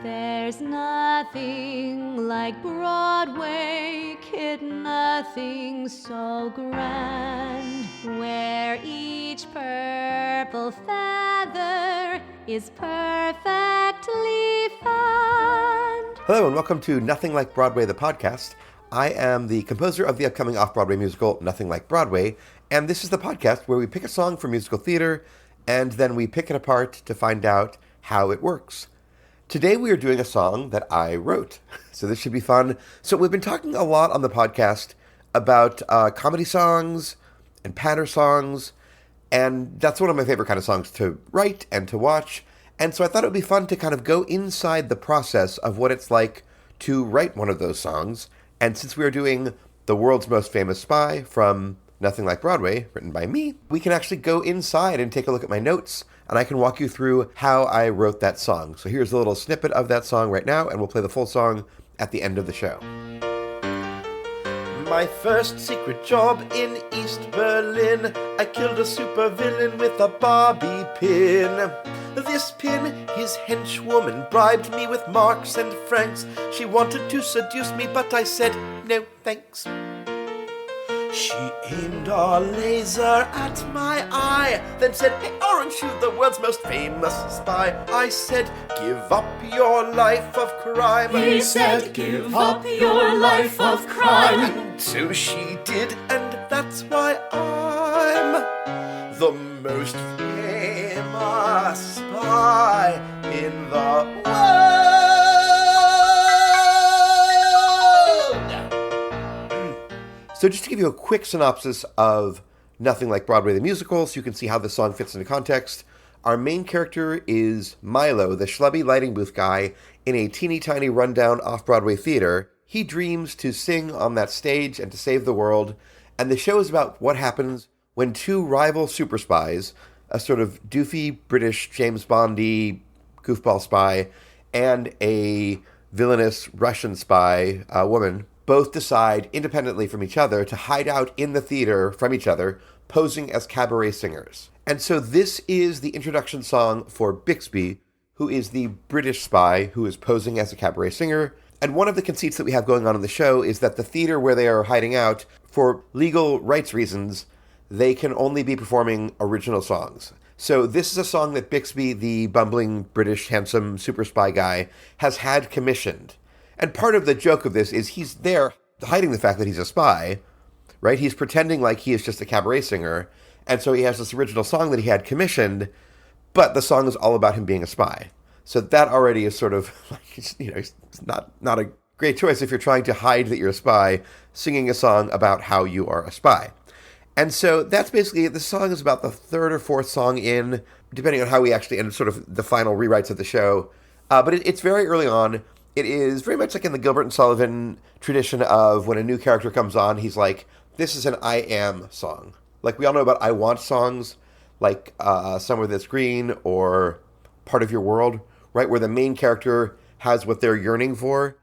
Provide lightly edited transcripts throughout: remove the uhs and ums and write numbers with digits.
There's nothing like Broadway, kid, nothing so grand, where each purple feather is perfectly found. Hello and welcome to Nothing Like Broadway, the podcast. I am the composer of the upcoming off-Broadway musical, Nothing Like Broadway, and this is the podcast where we pick a song from musical theater, and then we pick it apart to find out how it works. Today we are doing a song that I wrote, so this should be fun. So we've been talking a lot on the podcast about comedy songs and patter songs, and that's one of my favorite kind of songs to write and to watch. And so I thought it would be fun to kind of go inside the process of what it's like to write one of those songs. And since we are doing The World's Most Famous Spy from Nothing Like Broadway, written by me, we can actually go inside and take a look at my notes, and I can walk you through how I wrote that song. So here's a little snippet of that song right now, and we'll play the full song at the end of the show. My first secret job in East Berlin, I killed a supervillain with a Barbie pin. This pin, his henchwoman, bribed me with marks and francs. She wanted to seduce me, but I said, no thanks. She aimed a laser at my eye, then said, hey, aren't you the world's most famous spy? I said, give up your life of crime. He said, give up your life of crime. And so she did, and that's why I'm the most famous spy in the world. So just to give you a quick synopsis of Nothing Like Broadway the musical, so you can see how the song fits into context. Our main character is Milo, the schlubby lighting booth guy in a teeny tiny rundown off-Broadway theater. He dreams to sing on that stage and to save the world, and the show is about what happens when two rival super spies, a sort of doofy British James Bond-y goofball spy and a villainous Russian spy woman, both decide independently from each other to hide out in the theater from each other, posing as cabaret singers. And so this is the introduction song for Bixby, who is the British spy who is posing as a cabaret singer. And one of the conceits that we have going on in the show is that the theater where they are hiding out, for legal rights reasons, they can only be performing original songs. So this is a song that Bixby, the bumbling British handsome super spy guy, has had commissioned. And part of the joke of this is he's there hiding the fact that he's a spy, right? He's pretending like he is just a cabaret singer. And so he has this original song that he had commissioned, but the song is all about him being a spy. So that already is sort of, it's not a great choice if you're trying to hide that you're a spy, singing a song about how you are a spy. And so that's basically it. The song is about the third or fourth song in, depending on how we actually end sort of the final rewrites of the show. But it's very early on. It is very much like in the Gilbert Sullivan tradition of when a new character comes on, he's like, this is an I am song. Like we all know about I want songs, like Somewhere That's Green or Part of Your World, right? Where the main character has what they're yearning for.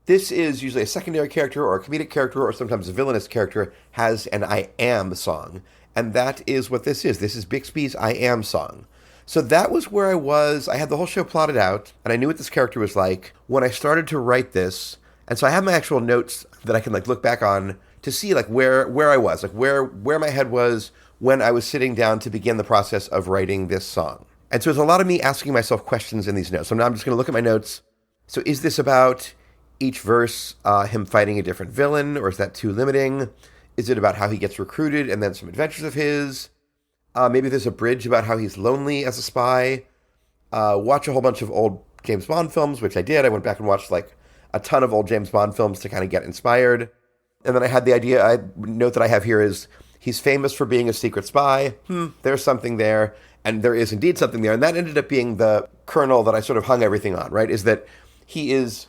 This is usually a secondary character or a comedic character or sometimes a villainous character has an I am song. And that is what this is. This is Bixby's I am song. So that was where I was. I had the whole show plotted out, and I knew what this character was like when I started to write this. And so I have my actual notes that I can look back on to see where I was, where my head was when I was sitting down to begin the process of writing this song. And so there's a lot of me asking myself questions in these notes. So now I'm just going to look at my notes. So is this about each verse him fighting a different villain, or is that too limiting? Is it about how he gets recruited and then some adventures of his? Maybe there's a bridge about how he's lonely as a spy. Watch a whole bunch of old James Bond films, which I did. I went back and watched a ton of old James Bond films to kind of get inspired. And then I had the idea, note that I have here is, he's famous for being a secret spy. There's something there. And there is indeed something there. And that ended up being the kernel that I sort of hung everything on, right? Is that he is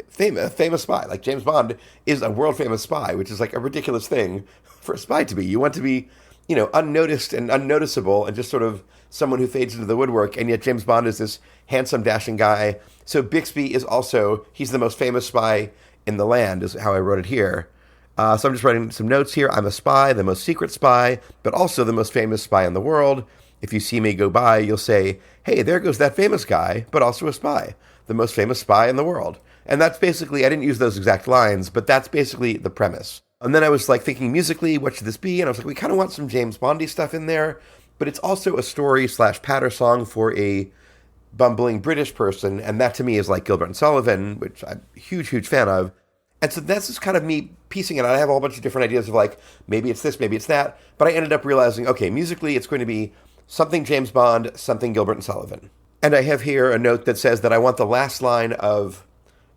famous spy. Like James Bond is a world famous spy, which is a ridiculous thing for a spy to be. You want to be unnoticed and unnoticeable and just sort of someone who fades into the woodwork. And yet James Bond is this handsome, dashing guy. So Bixby is also, he's the most famous spy in the land, is how I wrote it here. So I'm just writing some notes here. I'm a spy, the most secret spy, but also the most famous spy in the world. If you see me go by, you'll say, hey, there goes that famous guy, but also a spy. the most famous spy in the world. And that's basically, I didn't use those exact lines, but that's basically the premise. And then I was like thinking musically, what should this be? And I was like, we kind of want some James Bondy stuff in there, but it's also a story/patter song for a bumbling British person. And that to me is like Gilbert Sullivan, which I'm a huge, huge fan of. And so that's just kind of me piecing it out. I have a whole bunch of different ideas of like, maybe it's this, maybe it's that. But I ended up realizing, okay, musically it's going to be something James Bond, something Gilbert and Sullivan. And I have here a note that says that I want the last line of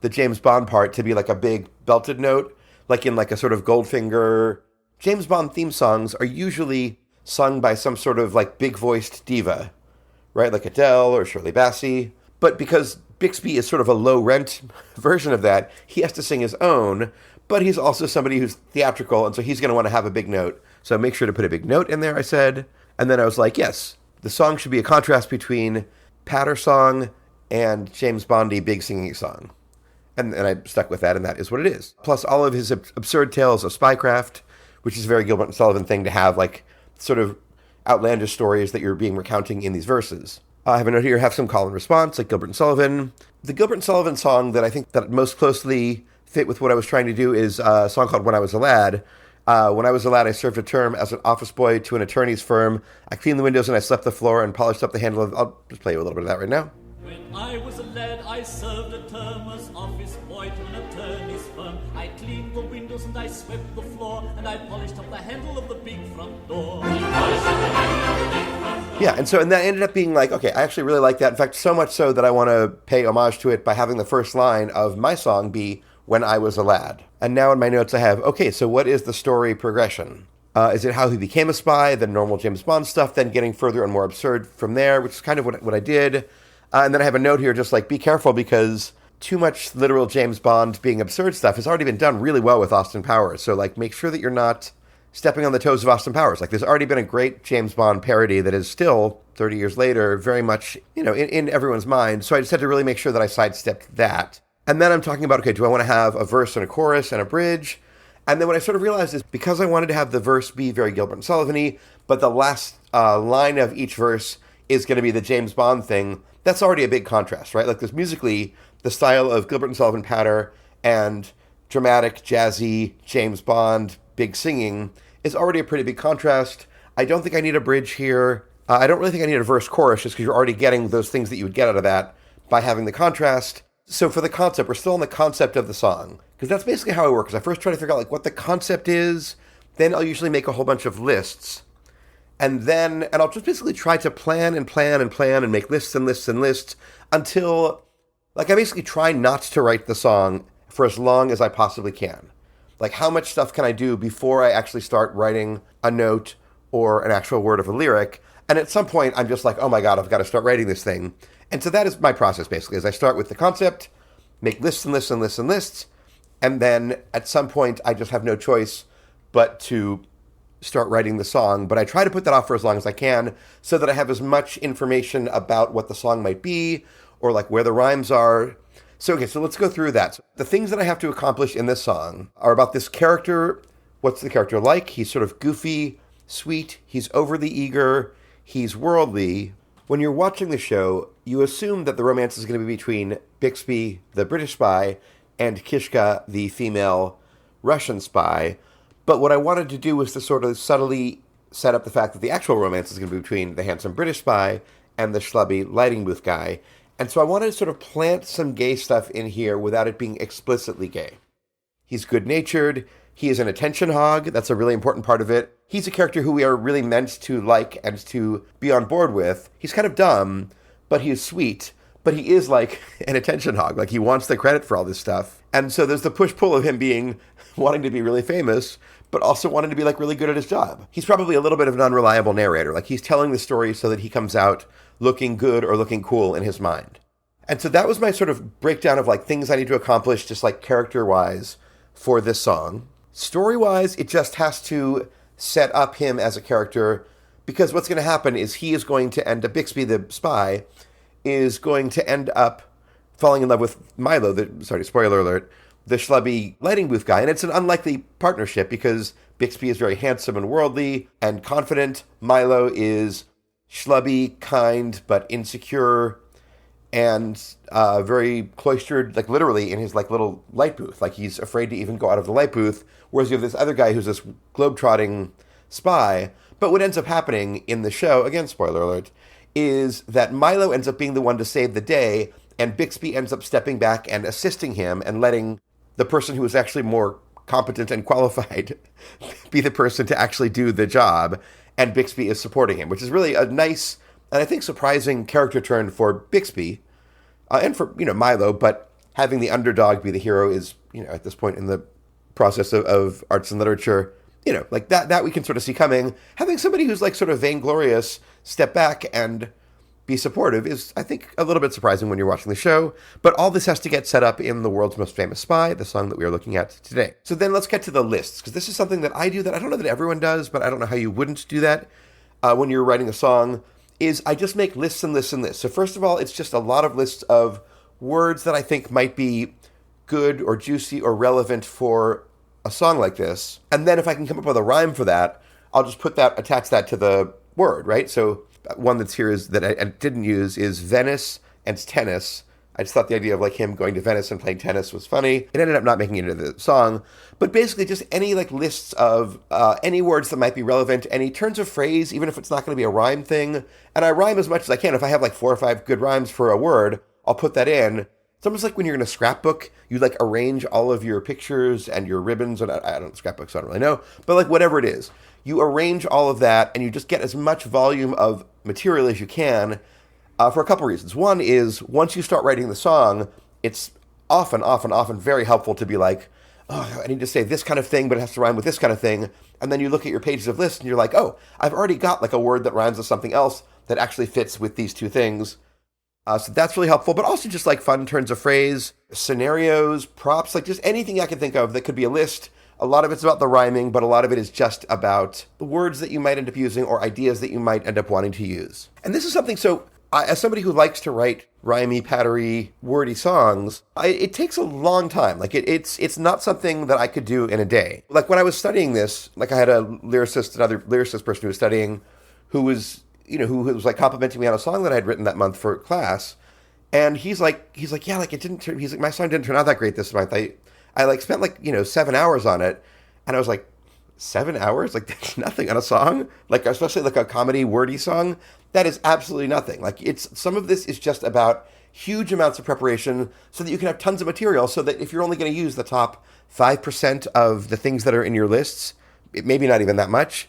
the James Bond part to be like a big belted note, like in like a sort of Goldfinger. James Bond theme songs are usually sung by some sort of like big-voiced diva, right? Like Adele or Shirley Bassey. But because Bixby is sort of a low-rent version of that, he has to sing his own, but he's also somebody who's theatrical, and so he's going to want to have a big note. So make sure to put a big note in there, I said. And then I was like, yes, the song should be a contrast between patter song and James Bondy big singing song. And I stuck with that, and that is what it is. Plus all of his absurd tales of spycraft, which is a very Gilbert and Sullivan thing to have, like, sort of outlandish stories that you're being recounting in these verses. I have a note here, have some call and response, like Gilbert and Sullivan. The Gilbert and Sullivan song that I think that most closely fit with what I was trying to do is a song called When I Was a Lad. When I was a lad, I served a term as an office boy to an attorney's firm. I cleaned the windows and I swept the floor and polished up the handle of... I'll just play you a little bit of that right now. When I was a lad, I served a term as office boy to an attorney's firm. I cleaned the windows and I swept the floor, and I polished up the handle of the big front door. Yeah, and that ended up being like, okay, I actually really like that. In fact, so much so that I want to pay homage to it by having the first line of my song be When I Was a Lad. And now in my notes I have, okay, so what is the story progression? Is it how he became a spy, then normal James Bond stuff, then getting further and more absurd from there, which is kind of what I did. And then I have a note here, just like, be careful, because too much literal James Bond being absurd stuff has already been done really well with Austin Powers. So, like, make sure that you're not stepping on the toes of Austin Powers. Like, there's already been a great James Bond parody that is still, 30 years later, very much, in everyone's mind. So I just had to really make sure that I sidestepped that. And then I'm talking about, okay, do I want to have a verse and a chorus and a bridge? And then what I sort of realized is, because I wanted to have the verse be very Gilbert and Sullivan-y, but the last line of each verse is going to be the James Bond thing, that's already a big contrast, right? Like, this musically, the style of Gilbert and Sullivan patter and dramatic, jazzy, James Bond, big singing is already a pretty big contrast. I don't think I need a bridge here. I don't really think I need a verse chorus, just because you're already getting those things that you would get out of that by having the contrast. So for the concept, we're still on the concept of the song, because that's basically how I work. Is I first try to figure out like what the concept is, then I'll usually make a whole bunch of lists. And I'll just basically try to plan and make lists and lists and lists until, like, I basically try not to write the song for as long as I possibly can. Like, how much stuff can I do before I actually start writing a note or an actual word of a lyric? And at some point, I'm just like, oh my God, I've got to start writing this thing. And so that is my process, basically, is I start with the concept, make lists and lists and lists and lists, and then at some point, I just have no choice but to start writing the song. But I try to put that off for as long as I can so that I have as much information about what the song might be or like where the rhymes are. So let's go through that. So the things that I have to accomplish in this song are about this character. What's the character like? He's sort of goofy, sweet, he's overly eager, he's worldly. When you're watching the show, you assume that the romance is going to be between Bixby, the British spy, and Kishka, the female Russian spy. But what I wanted to do was to sort of subtly set up the fact that the actual romance is going to be between the handsome British spy and the schlubby lighting booth guy. And so I wanted to sort of plant some gay stuff in here without it being explicitly gay. He's good-natured. He is an attention hog. That's a really important part of it. He's a character who we are really meant to like and to be on board with. He's kind of dumb, but he is sweet. But he is like an attention hog. Like, he wants the credit for all this stuff. And so there's the push-pull of him wanting to be really famous, but also wanting to be like really good at his job. He's probably a little bit of an unreliable narrator. Like, he's telling the story so that he comes out looking good or looking cool in his mind. And so that was my sort of breakdown of like things I need to accomplish just like character-wise for this song. Story-wise, it just has to set up him as a character, because what's going to happen is he is going to end up, Bixby the spy, is going to end up falling in love with Milo, spoiler alert, the schlubby lighting booth guy. And it's an unlikely partnership because Bixby is very handsome and worldly and confident. Milo is schlubby, kind, but insecure and very cloistered, like literally in his like little light booth. Like he's afraid to even go out of the light booth. Whereas you have this other guy who's this globe-trotting spy. But what ends up happening in the show, again, spoiler alert, is that Milo ends up being the one to save the day, and Bixby ends up stepping back and assisting him and letting the person who is actually more competent and qualified be the person to actually do the job, and Bixby is supporting him, which is really a nice and I think surprising character turn for Bixby and for Milo. But having the underdog be the hero is at this point in the process of arts and literature, like that we can sort of see coming. Having somebody who's like sort of vainglorious step back and be supportive is, I think, a little bit surprising when you're watching the show. But all this has to get set up in The World's Most Famous Spy, the song that we are looking at today. So then let's get to the lists, because this is something that I do that I don't know that everyone does, but I don't know how you wouldn't do that when you're writing a song, is I just make lists and lists and lists. So first of all, it's just a lot of lists of words that I think might be good or juicy or relevant for a song like this. And then if I can come up with a rhyme for that, I'll just attach that to the word, right? So one that's here is that I didn't use is Venice and tennis. I just thought the idea of like him going to Venice and playing tennis was funny. It ended up not making it into the song, but basically just any like lists of any words that might be relevant, any turns of phrase, even if it's not going to be a rhyme thing. And I rhyme as much as I can. If I have like 4 or 5 good rhymes for a word, I'll put that in. It's almost like when you're in a scrapbook, you like arrange all of your pictures and your ribbons, and I don't scrapbooks, I don't really know, but like whatever it is, you arrange all of that and you just get as much volume of material as you can for a couple reasons. One is once you start writing the song, it's often very helpful to be like, oh, I need to say this kind of thing, but it has to rhyme with this kind of thing. And then you look at your pages of lists and you're like, oh, I've already got like a word that rhymes with something else that actually fits with these two things. So that's really helpful, but also just like fun turns of phrase, scenarios, props, like just anything I can think of that could be a list. A lot of it's about the rhyming, but a lot of it is just about the words that you might end up using or ideas that you might end up wanting to use. And this is something, so as somebody who likes to write rhymey, pattery, wordy songs, it takes a long time. Like it's not something that I could do in a day. Like when I was studying this, like I had a lyricist, another lyricist person who was studying, who was like complimenting me on a song that I had written that month for class. And he's like, yeah, like it didn't turn, he's like, my song didn't turn out that great this month. I like spent like, 7 hours on it. And I was like, 7 hours? Like that's nothing on a song? Like, especially like a comedy wordy song? That is absolutely nothing. Like some of this is just about huge amounts of preparation so that you can have tons of material, so that if you're only going to use the top 5% of the things that are in your lists, maybe not even that much,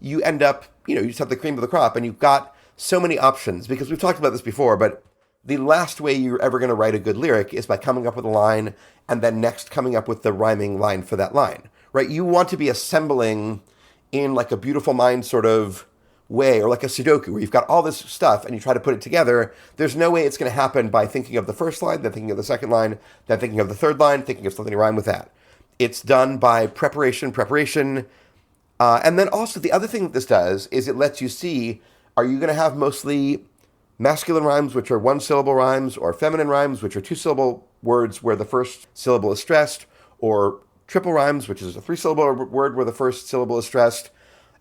you end up, you just have the cream of the crop and you've got so many options. Because we've talked about this before, but the last way you're ever going to write a good lyric is by coming up with a line and then next coming up with the rhyming line for that line, right? You want to be assembling in like a beautiful mind sort of way, or like a Sudoku where you've got all this stuff and you try to put it together. There's no way it's going to happen by thinking of the first line, then thinking of the second line, then thinking of the third line, thinking of something to rhyme with that. It's done by preparation. And then also the other thing that this does is it lets you see, are you going to have mostly masculine rhymes, which are 1-syllable rhymes, or feminine rhymes, which are 2-syllable words where the first syllable is stressed, or triple rhymes, which is a 3-syllable word where the first syllable is stressed,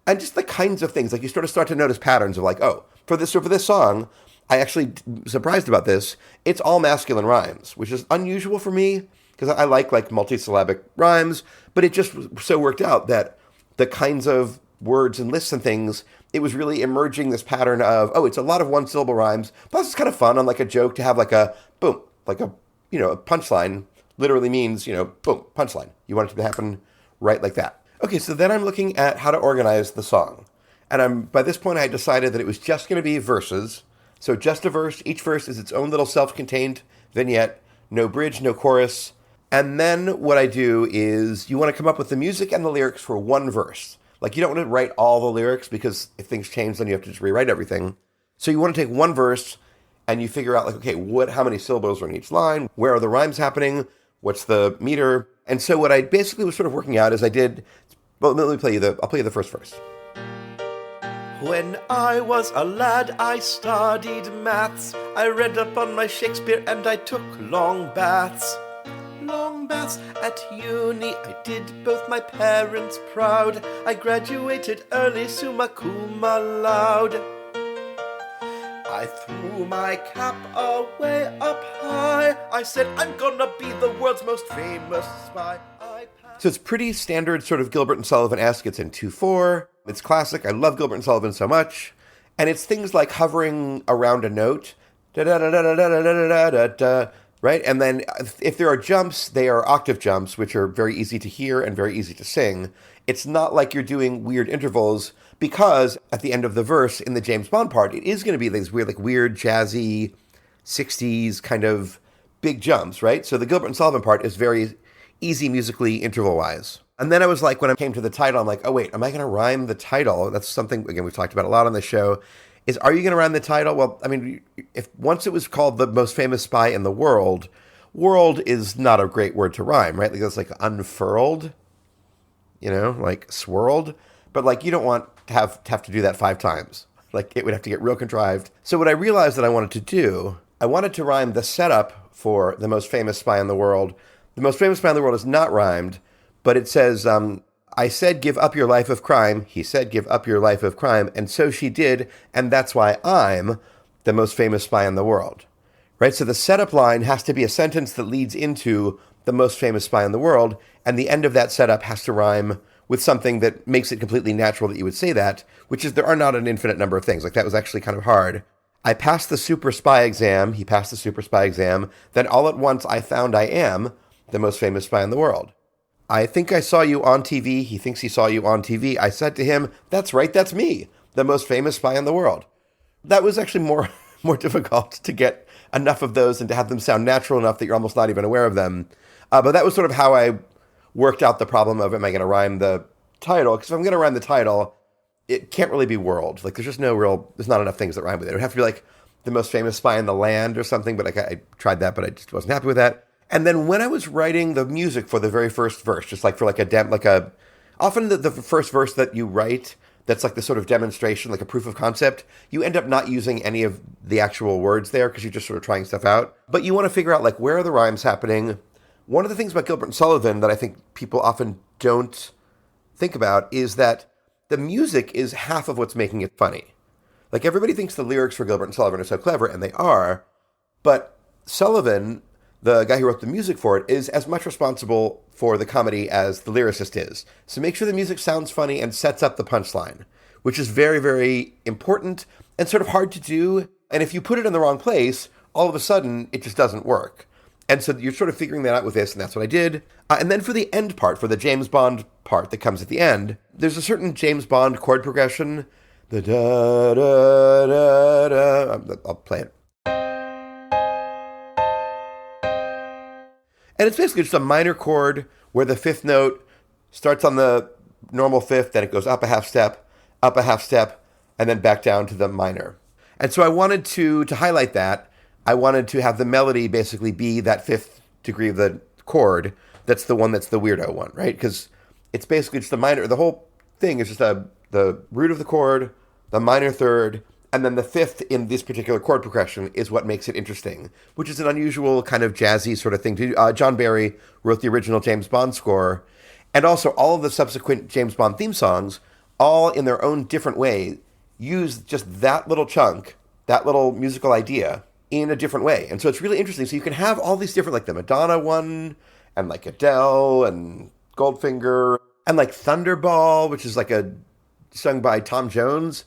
and just the kinds of things. Like you sort of start to notice patterns of like, oh, for this song, I actually surprised about this. It's all masculine rhymes, which is unusual for me because I like multisyllabic rhymes, but it just so worked out that the kinds of words and lists and things, it was really emerging this pattern of, oh, it's a lot of 1-syllable rhymes. Plus it's kind of fun on like a joke to have like a boom, like a, a punchline literally means, boom, punchline. You want it to happen right like that. Okay, so then I'm looking at how to organize the song. And by this point I decided that it was just going to be verses. So just a verse. Each verse is its own little self-contained vignette. No bridge, no chorus. And then what I do is you want to come up with the music and the lyrics for one verse. Like you don't want to write all the lyrics because if things change, then you have to just rewrite everything. So you want to take one verse and you figure out like, okay, how many syllables are in each line? Where are the rhymes happening? What's the meter? And so what I basically was sort of working out is I'll play you the first verse. When I was a lad, I studied maths. I read up on my Shakespeare and I took long baths. Long baths at uni, I did both my parents proud. I graduated early, summa cum laude. I threw my cap away up high. I said, I'm gonna be the world's most famous spy. So it's pretty standard sort of Gilbert and Sullivan-esque. It's in 2/4. It's classic. I love Gilbert and Sullivan so much. And it's things like hovering around a note. Da-da-da-da-da-da-da-da-da-da. Right? And then if there are jumps, they are octave jumps, which are very easy to hear and very easy to sing. It's not like you're doing weird intervals, because at the end of the verse in the James Bond part, it is going to be these weird jazzy 60s kind of big jumps, right? So the Gilbert and Sullivan part is very easy musically interval-wise. And then I was like, when I came to the title, I'm like, oh wait, am I going to rhyme the title? That's something, again, we've talked about a lot on the show, is are you going to rhyme the title? Well, I mean, if once it was called The Most Famous Spy in the World, world is not a great word to rhyme, right? Like it's like unfurled, like swirled. But like you don't want to have to do that 5 times. Like it would have to get real contrived. So what I realized that I wanted to do, I wanted to rhyme the setup for The Most Famous Spy in the World. The Most Famous Spy in the World is not rhymed, but it says, I said, give up your life of crime. He said, give up your life of crime. And so she did. And that's why I'm the most famous spy in the world. Right? So the setup line has to be a sentence that leads into the most famous spy in the world. And the end of that setup has to rhyme with something that makes it completely natural that you would say that, which is there are not an infinite number of things. Like that was actually kind of hard. I passed the super spy exam. He passed the super spy exam. Then all at once I found I am the most famous spy in the world. I think I saw you on TV. He thinks he saw you on TV. I said to him, that's right, that's me, the most famous spy in the world. That was actually more difficult to get enough of those and to have them sound natural enough that you're almost not even aware of them. But that was sort of how I worked out the problem of, am I going to rhyme the title? Because if I'm going to rhyme the title, it can't really be world. Like there's not enough things that rhyme with it. It would have to be like the most famous spy in the land or something, but I tried that, but I just wasn't happy with that. And then when I was writing the music for the very first verse, just like for often the first verse that you write, that's like the sort of demonstration, like a proof of concept, you end up not using any of the actual words there because you're just sort of trying stuff out. But you want to figure out like where are the rhymes happening. One of the things about Gilbert and Sullivan that I think people often don't think about is that the music is half of what's making it funny. Like everybody thinks the lyrics for Gilbert and Sullivan are so clever, and they are, but Sullivan, the guy who wrote the music for it, is as much responsible for the comedy as the lyricist is. So make sure the music sounds funny and sets up the punchline, which is very, very important and sort of hard to do. And if you put it in the wrong place, all of a sudden it just doesn't work. And so you're sort of figuring that out with this, and that's what I did. And then for the end part, for the James Bond part that comes at the end, there's a certain James Bond chord progression. The da-da-da-da. I'll play it. And it's basically just a minor chord where the fifth note starts on the normal fifth, then it goes up a half step, and then back down to the minor. And so I wanted to highlight that. I wanted to have the melody basically be that fifth degree of the chord. That's the one that's the weirdo one, right? Because it's basically just the minor. The whole thing is just the root of the chord, the minor third, and then the fifth in this particular chord progression is what makes it interesting, which is an unusual kind of jazzy sort of thing to do. John Barry wrote the original James Bond score, and also all of the subsequent James Bond theme songs, all in their own different way, use just that little chunk, that little musical idea in a different way. And so it's really interesting. So you can have all these different, like the Madonna one, and like Adele, and Goldfinger, and like Thunderball, which is like sung by Tom Jones.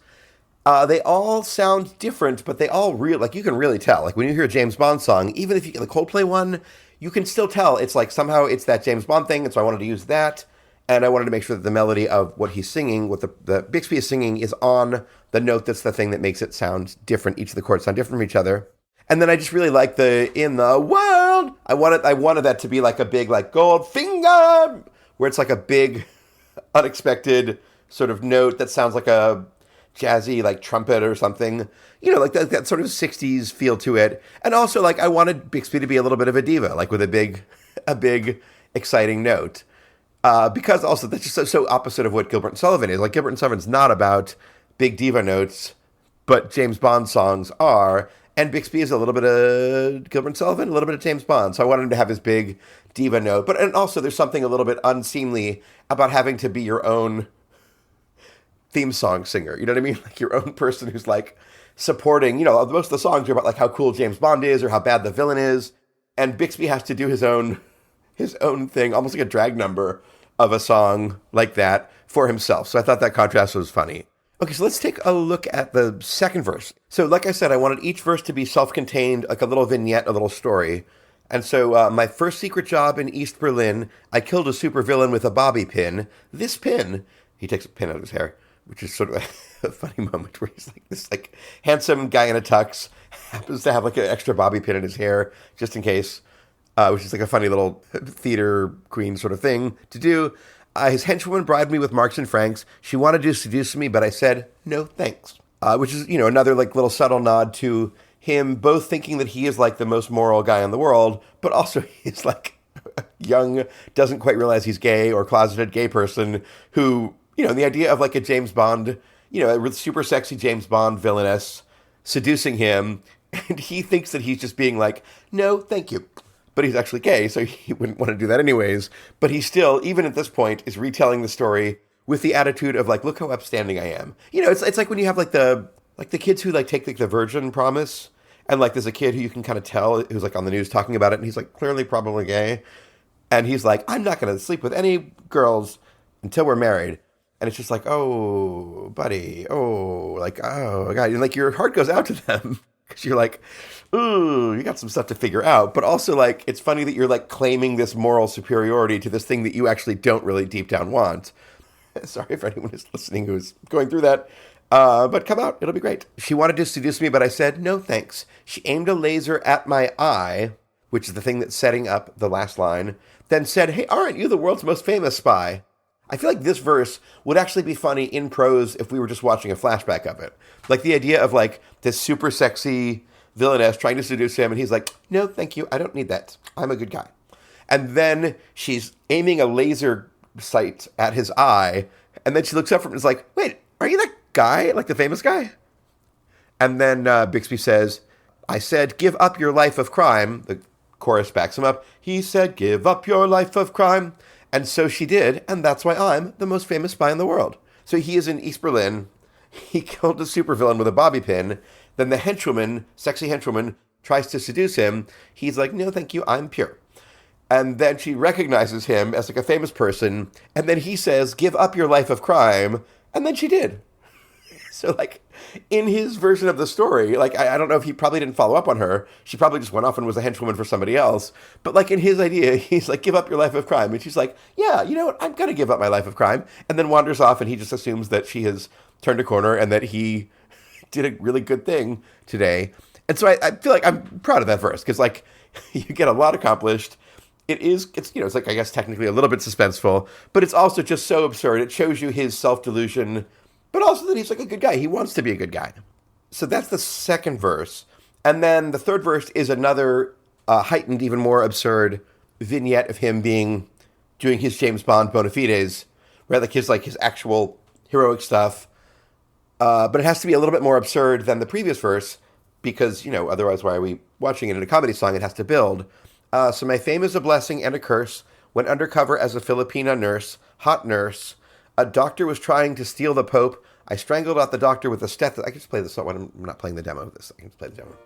They all sound different, but they all like you can really tell. Like when you hear a James Bond song, even if you get the Coldplay one, you can still tell it's like somehow it's that James Bond thing. And so I wanted to use that. And I wanted to make sure that the melody of what he's singing, what the Bixby is singing, is on the note that's the thing that makes it sound different. Each of the chords sound different from each other. And then I just really like the in the world. I wanted that to be like a big like Goldfinger, where it's like a big unexpected sort of note that sounds like a jazzy like trumpet or something, like that sort of 60s feel to it. And also like I wanted Bixby to be a little bit of a diva, like with a big exciting note, because also that's just so opposite of what Gilbert and Sullivan is. Like Gilbert and Sullivan's not about big diva notes, but James Bond songs are, and Bixby is a little bit of Gilbert and Sullivan, a little bit of James Bond. So I wanted him to have his big diva note, and also there's something a little bit unseemly about having to be your own theme song singer, you know what I mean? Like your own person who's like supporting, most of the songs are about like how cool James Bond is or how bad the villain is. And Bixby has to do his own thing, almost like a drag number of a song like that for himself. So I thought that contrast was funny. Okay, so let's take a look at the second verse. So like I said, I wanted each verse to be self-contained, like a little vignette, a little story. And so my first secret job in East Berlin, I killed a supervillain with a bobby pin. This pin, he takes a pin out of his hair, which is sort of a funny moment where he's like this like handsome guy in a tux, happens to have like an extra bobby pin in his hair, just in case, which is like a funny little theater queen sort of thing to do. His henchwoman bribed me with marks and francs. She wanted to seduce me, but I said, no, thanks. Which is, another like little subtle nod to him both thinking that he is like the most moral guy in the world, but also he's like young, doesn't quite realize he's gay or closeted gay person who, the idea of like a James Bond, a super sexy James Bond villainess seducing him, and he thinks that he's just being like, no, thank you. But he's actually gay, so he wouldn't want to do that anyways. But he still, even at this point, is retelling the story with the attitude of like, look how upstanding I am. It's like when you have like the kids who like take like the virgin promise, and like there's a kid who you can kind of tell who's like on the news talking about it, and he's like clearly probably gay, and he's like, I'm not going to sleep with any girls until we're married. And it's just like, oh, buddy, oh, like, oh, God, and like your heart goes out to them because you're like, ooh, you got some stuff to figure out. But also, like, it's funny that you're, like, claiming this moral superiority to this thing that you actually don't really deep down want. Sorry for anyone who's listening who's going through that. But come out. It'll be great. She wanted to seduce me, but I said, no, thanks. She aimed a laser at my eye, which is the thing that's setting up the last line, then said, hey, aren't you the world's most famous spy? I feel like this verse would actually be funny in prose if we were just watching a flashback of it. Like, the idea of, like, this super sexy villainess trying to seduce him, and he's like, no, thank you, I don't need that. I'm a good guy. And then she's aiming a laser sight at his eye, and then she looks up from him and is like, wait, are you that guy? Like the famous guy? And then Bixby says, I said, give up your life of crime. The chorus backs him up. He said, give up your life of crime. And so she did, and that's why I'm the most famous spy in the world. So he is in East Berlin. He killed a supervillain with a bobby pin. Then the henchwoman, sexy henchwoman, tries to seduce him. He's like, no, thank you, I'm pure. And then she recognizes him as like a famous person. And then he says, give up your life of crime. And then she did. So like in his version of the story, like I don't know if he probably didn't follow up on her. She probably just went off and was a henchwoman for somebody else. But like in his idea, he's like, give up your life of crime. And she's like, yeah, you know what? I'm going to give up my life of crime. And then wanders off and he just assumes that she has turned a corner and that he did a really good thing today. And so I feel like I'm proud of that verse because like you get a lot accomplished. It's like, I guess technically a little bit suspenseful, but it's also just so absurd. It shows you his self-delusion, but also that he's like a good guy. He wants to be a good guy. So that's the second verse. And then the third verse is another heightened, even more absurd vignette of him doing his James Bond bona fides, right? Like his actual heroic stuff. But it has to be a little bit more absurd than the previous verse because, otherwise why are we watching it in a comedy song? It has to build. So my fame is a blessing and a curse. Went undercover as a Filipina nurse, hot nurse. A doctor was trying to steal the Pope. I strangled out the doctor with a stethoscope. I can just play this when I'm not playing the demo of this. I can just play the demo.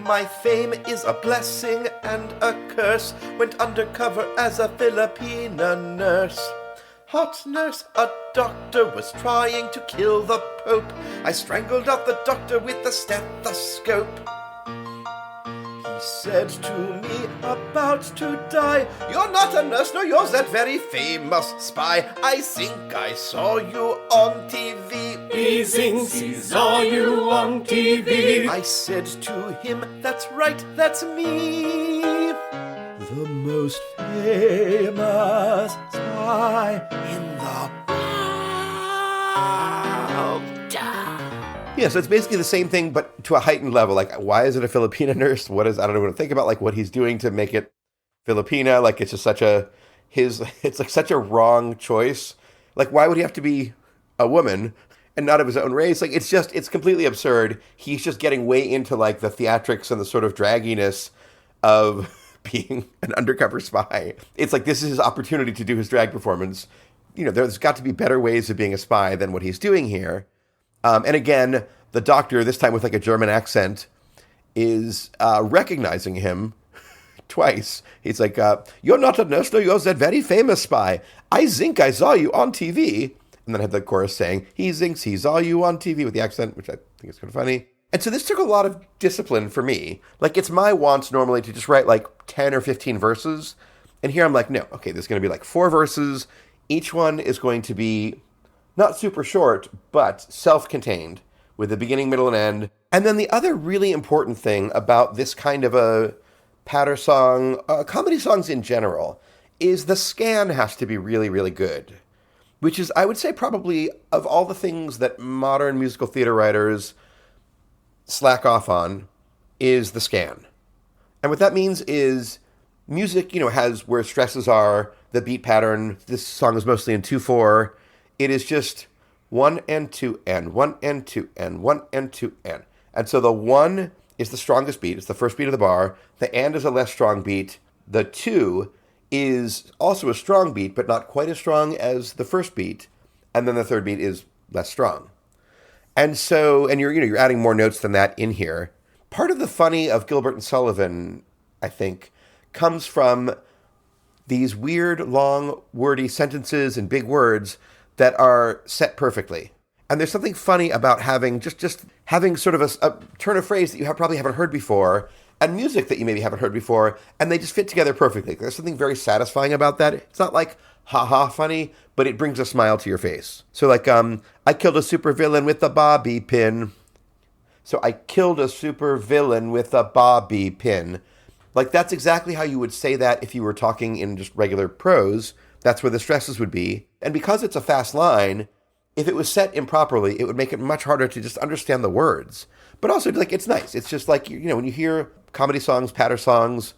My fame is a blessing and a curse. Went undercover as a Filipina nurse. Hot nurse, a doctor was trying to kill the Pope. I strangled out the doctor with a stethoscope. He said to me, about to die, you're not a nurse, no, you're that very famous spy. I think I saw you on TV. He thinks he saw you on TV. I said to him, that's right, that's me. The most famous spy in the world. Yeah, so it's basically the same thing, but to a heightened level. Like, why is it a Filipina nurse? I don't know what to think about, like, what he's doing to make it Filipina. Like, it's just it's like such a wrong choice. Like, why would he have to be a woman and not of his own race? Like, it's completely absurd. He's just getting way into, like, the theatrics and the sort of dragginess of being an undercover spy. It's like, this is his opportunity to do his drag performance. There's got to be better ways of being a spy than what he's doing here. And again, the doctor, this time with like a German accent, is recognizing him twice. He's like, "You're not a nurse, no, you're that very famous spy. I think I saw you on TV." And then I have the chorus saying, "He thinks he saw you on TV," with the accent, which I think is kind of funny. And so this took a lot of discipline for me. Like, it's my wants normally to just write like 10 or 15 verses. And here I'm like, no, okay, there's going to be like 4 verses. Each one is going to be not super short, but self-contained with a beginning, middle, and end. And then the other really important thing about this kind of a patter song, comedy songs in general, is the scan has to be really, really good. Which is, I would say, probably of all the things that modern musical theater writers slack off on, is the scan. And what that means is music, has where stresses are, the beat pattern. This song is mostly in 2/4. It is just 1 and 2 and 1 and 2 and 1 and 2 and. And so the 1 is the strongest beat. It's the first beat of the bar. The and is a less strong beat. The 2 is also a strong beat, but not quite as strong as the first beat. And then the third beat is less strong. And so, and you're adding more notes than that in here. Part of the funny of Gilbert and Sullivan, I think, comes from these weird, long, wordy sentences and big words that are set perfectly. And there's something funny about having just having sort of a turn of phrase that you probably haven't heard before, and music that you maybe haven't heard before, and they just fit together perfectly. There's something very satisfying about that. It's not like ha-ha funny, but it brings a smile to your face. So like, I killed a supervillain with a bobby pin. So I killed a supervillain with a bobby pin. Like, that's exactly how you would say that if you were talking in just regular prose. That's where the stresses would be. And because it's a fast line, if it was set improperly, it would make it much harder to just understand the words. But also, like, it's nice. It's just like, when you hear comedy songs, patter songs,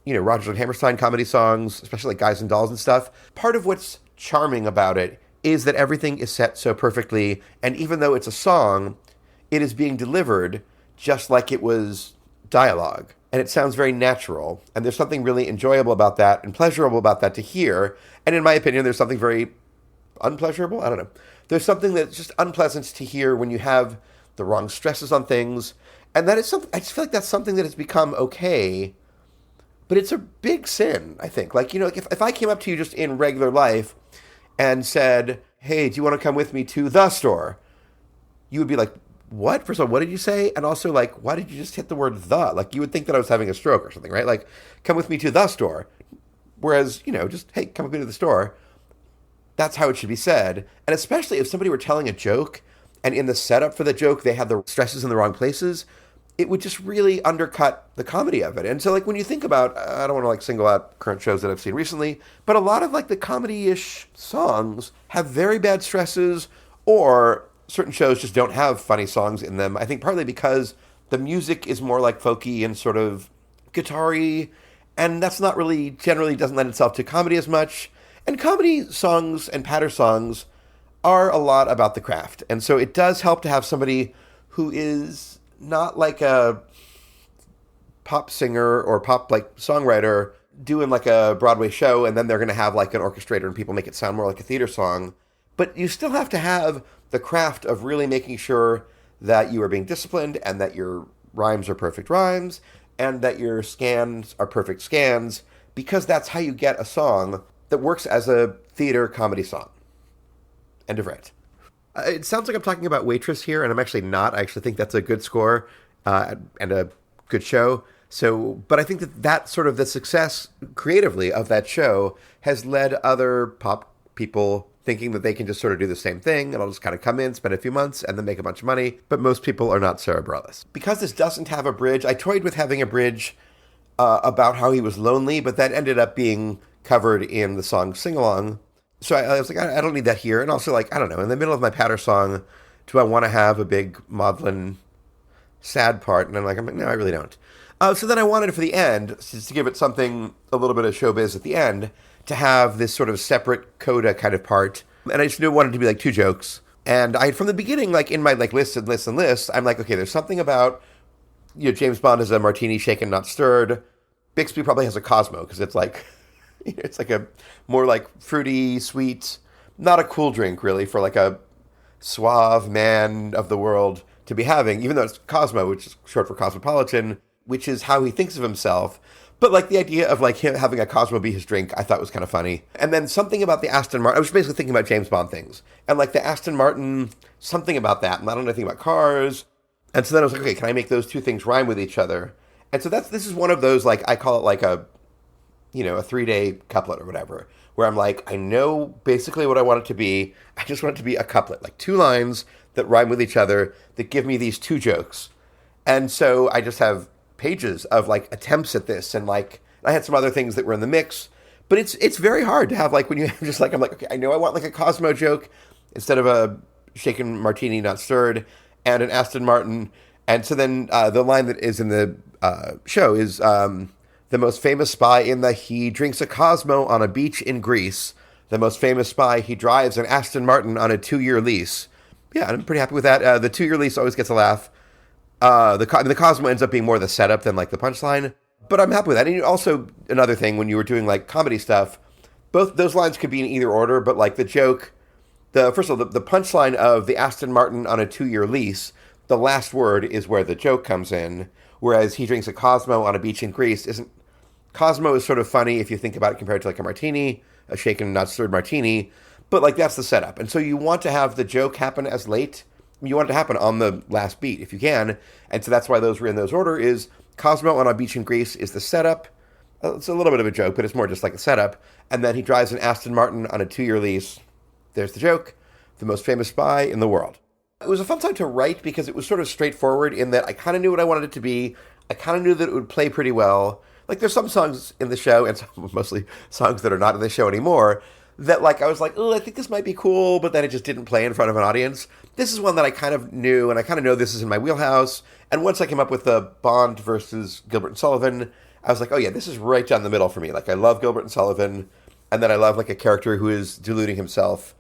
Rodgers and Hammerstein comedy songs, especially like Guys and Dolls and stuff, part of what's charming about it is that everything is set so perfectly, and even though it's a song, it is being delivered just like it was dialogue. And it sounds very natural, and there's something really enjoyable about that and pleasurable about that to hear. And in my opinion, there's something very unpleasurable? I don't know. There's something that's just unpleasant to hear when you have the wrong stresses on things. And that is something, I just feel like that's something that has become okay, but it's a big sin, I think. Like, if I came up to you just in regular life and said, "Hey, do you want to come with me to the store?" You would be like, "What? First of all, what did you say?" And also, like, why did you just hit the word "the"? Like, you would think that I was having a stroke or something, right? Like, come with me to the store. Whereas, just, "Hey, come with me to the store." That's how it should be said. And especially if somebody were telling a joke, and in the setup for the joke, they had the stresses in the wrong places, it would just really undercut the comedy of it. And so, like, when you think about, I don't want to, like, single out current shows that I've seen recently, but a lot of, like, the comedy-ish songs have very bad stresses, or certain shows just don't have funny songs in them. I think partly because the music is more, like, folky and sort of guitar-y, and that's not really, generally doesn't lend itself to comedy as much. And comedy songs and patter songs are a lot about the craft. And so it does help to have somebody who is not like a pop singer or pop like songwriter doing like a Broadway show, and then they're going to have like an orchestrator and people make it sound more like a theater song. But you still have to have the craft of really making sure that you are being disciplined and that your rhymes are perfect rhymes and that your scans are perfect scans, because that's how you get a song that works as a theater comedy song. End of rant. It sounds like I'm talking about Waitress here, and I'm actually not. I actually think that's a good score and a good show. So, but I think that sort of the success creatively of that show has led other pop people thinking that they can just sort of do the same thing, and I'll just kind of come in, spend a few months, and then make a bunch of money. But most people are not Sarah Bareilles. Because this doesn't have a bridge, I toyed with having a bridge about how he was lonely, but that ended up being covered in the song Sing Along. So I was like, I don't need that here. And also, like, I don't know, in the middle of my patter song, do I want to have a big maudlin sad part? And I'm like, no, I really don't. So then I wanted for the end, just to give it something, a little bit of showbiz at the end, to have this sort of separate coda kind of part. And I just knew it wanted to be like 2 jokes. And I, from the beginning, like in my like lists, I'm like, okay, there's something about, James Bond is a martini shaken, not stirred. Bixby probably has a Cosmo, because it's like, it's like a more like fruity, sweet, not a cool drink really for like a suave man of the world to be having, even though it's Cosmo, which is short for cosmopolitan, which is how he thinks of himself. But like the idea of like him having a Cosmo be his drink, I thought was kind of funny. And then something about the Aston Martin, I was basically thinking about James Bond things. And like the Aston Martin, something about that. And I don't know anything about cars. And so then I was like, okay, can I make those two things rhyme with each other? And so this is one of those, like, I call it like a 3-day couplet or whatever, where I'm like, I know basically what I want it to be. I just want it to be a couplet, like 2 lines that rhyme with each other that give me these 2 jokes. And so I just have pages of like attempts at this, and like I had some other things that were in the mix, but it's very hard to have, like, when you have just like, I'm like, okay, I know I want like a Cosmo joke instead of a shaken martini not stirred, and an Aston Martin. And so then the line that is in the show is the most famous spy in the he drinks a Cosmo on a beach in Greece. The most famous spy, he drives an Aston Martin on a 2-year lease. Yeah, I'm pretty happy with that. The 2-year lease always gets a laugh. The Cosmo ends up being more the setup than like the punchline, but I'm happy with that. And also another thing, when you were doing like comedy stuff, both those lines could be in either order, but like the joke, first of all, the punchline of the Aston Martin on a 2-year lease, the last word is where the joke comes in, whereas he drinks a Cosmo on a beach in Greece isn't. Cosmo is sort of funny if you think about it compared to like a martini, a shaken not stirred martini, but like that's the setup. And so you want to have the joke happen as late. You want it to happen on the last beat if you can. And so that's why those were in those order. Is Cosmo on a beach in Greece is the setup. It's a little bit of a joke, but it's more just like a setup. And then he drives an Aston Martin on a 2-year lease. There's the joke. The most famous spy in the world. It was a fun time to write because it was sort of straightforward in that I kind of knew what I wanted it to be. I kind of knew that it would play pretty well. Like there's some songs in the show, and some, mostly songs that are not in the show anymore, that like I was like, oh, I think this might be cool, but then it just didn't play in front of an audience. This is one that I kind of knew, and I kind of know this is in my wheelhouse. And once I came up with the Bond versus Gilbert Sullivan, I was like, oh yeah, this is right down the middle for me. Like I love Gilbert and Sullivan, and then I love like a character who is deluding himself,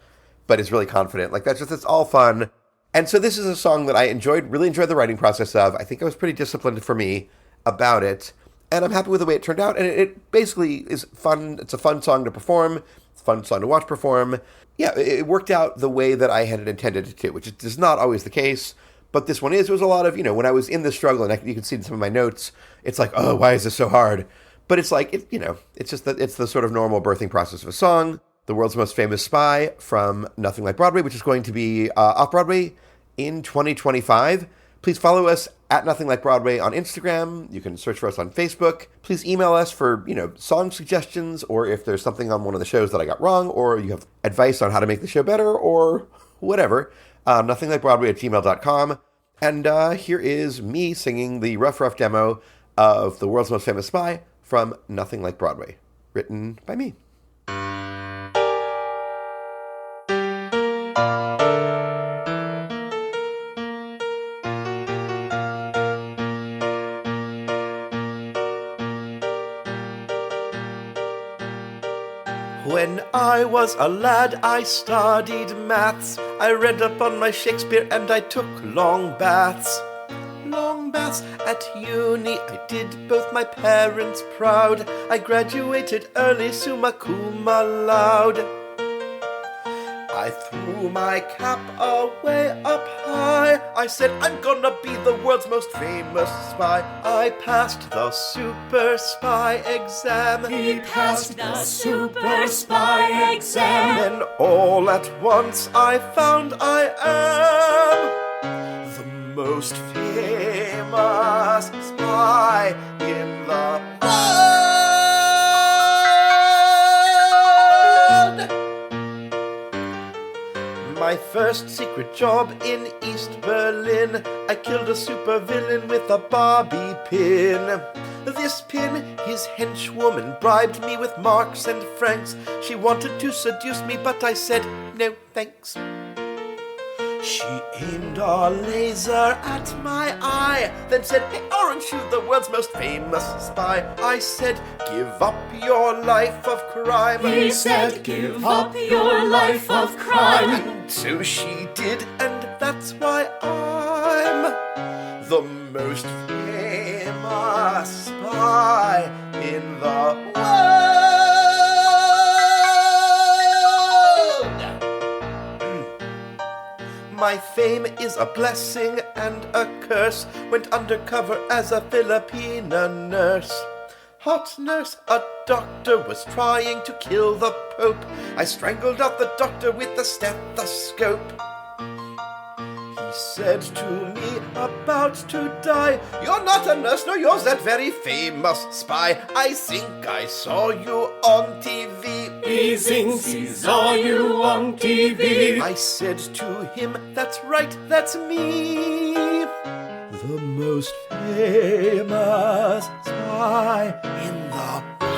but is really confident. Like it's all fun. And so this is a song that I really enjoyed the writing process of. I think I was pretty disciplined for me about it. And I'm happy with the way it turned out. And it basically is fun. It's a fun song to perform. It's a fun song to watch perform. Yeah, it worked out the way that I had intended it to, which is not always the case. But this one is. It was a lot of, when I was in the struggle, and you can see in some of my notes, it's like, oh, why is this so hard? But it's like, it's just that it's the sort of normal birthing process of a song. The world's most famous spy from Nothing Like Broadway, which is going to be off-Broadway in 2025. Please follow us at Nothing Like Broadway on Instagram. You can search for us on Facebook. Please email us for, song suggestions, or if there's something on one of the shows that I got wrong, or you have advice on how to make the show better, or whatever. nothinglikeBroadway@gmail.com. And here is me singing the rough demo of The World's Most Famous Spy from Nothing Like Broadway, written by me. When I was a lad, I studied maths. I read up on my Shakespeare and I took long baths. Long baths at uni, I did both my parents proud. I graduated early, summa cum laude. I threw my cap away up high. I said, I'm gonna be the world's most famous spy. I passed the super spy exam. He passed the super spy exam. Then all at once I found I am the most famous spy in the world. My first secret job in East Berlin, I killed a supervillain with a Barbie pin. This pin, his henchwoman, bribed me with marks and francs. She wanted to seduce me, but I said, no thanks. She aimed a laser at my eye, then said, hey, aren't you the world's most famous spy? I said, give up your life of crime. He said, give up your life of crime. And so she did, and that's why I'm the most famous spy in the world. My fame is a blessing and a curse. Went undercover as a Filipina nurse. Hot nurse, a doctor was trying to kill the Pope. I strangled out the doctor with the stethoscope. He said to me, about to die, "You're not a nurse, no, you're that very famous spy. I think I saw you on TV." He thinks he saw you on TV. I said to him, "That's right, that's me. The most famous spy in the world."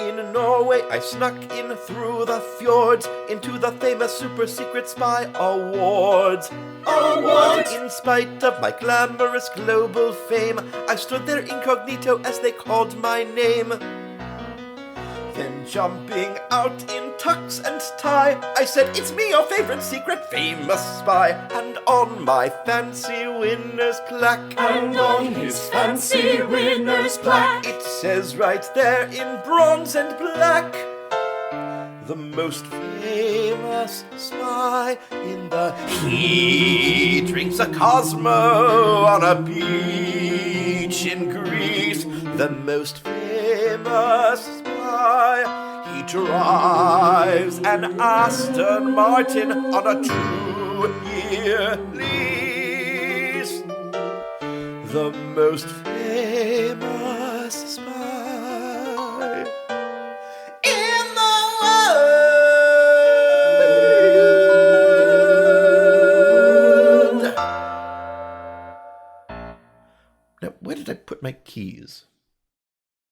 In Norway, I snuck in through the fjords into the famous super secret spy awards. In spite of my glamorous global fame, I stood there incognito as they called my name. Then jumping out in tux and tie, I said, "It's me, your favorite secret famous spy." And on my fancy winner's plaque, And on his fancy winner's plaque, it says right there in bronze and black, "The most famous spy in the..." He drinks a Cosmo on a beach in Greece. The most famous spy. He drives an Aston Martin on a 2-year lease. The most famous spy in the world. Now, where did I put my keys?